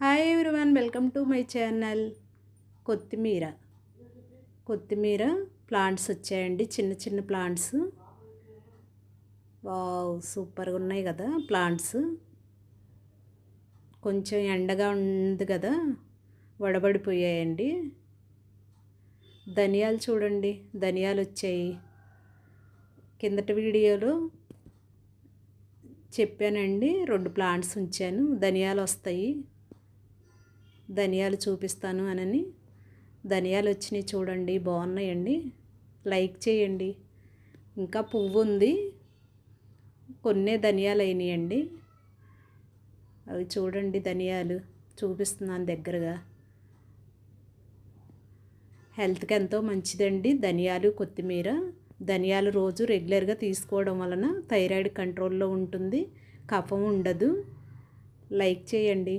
Hi everyone, welcome to my channel. కొత్తిమీర కొత్తిమీర plants వచ్చాయండి, చిన్న చిన్న ప్లాంట్స్. వావ్, సూపర్గా ఉన్నాయి కదా ప్లాంట్స్. కొంచెం ఎండగా ఉంది కదా, వడబడిపోయాయండి. ధనియాలు చూడండి, ధనియాలు వచ్చాయి. కిందటి వీడియోలో చెప్పానండి, 2 ప్లాంట్స్ ఉంచాను, ధనియాలు వస్తాయి, ధనియాలు చూపిస్తాను అనని. ధనియాలు వచ్చినాయి చూడండి, బాగున్నాయండి. లైక్ చేయండి. ఇంకా పువ్వు ఉంది, కొన్నే ధనియాలు అయినాయండి. అవి చూడండి, ధనియాలు చూపిస్తున్నాను దగ్గరగా. హెల్త్కి ఎంతో మంచిదండి ధనియాలు, కొత్తిమీర. ధనియాలు రోజు రెగ్యులర్గా తీసుకోవడం వలన థైరాయిడ్ కంట్రోల్లో ఉంటుంది, కఫం ఉండదు. లైక్ చేయండి.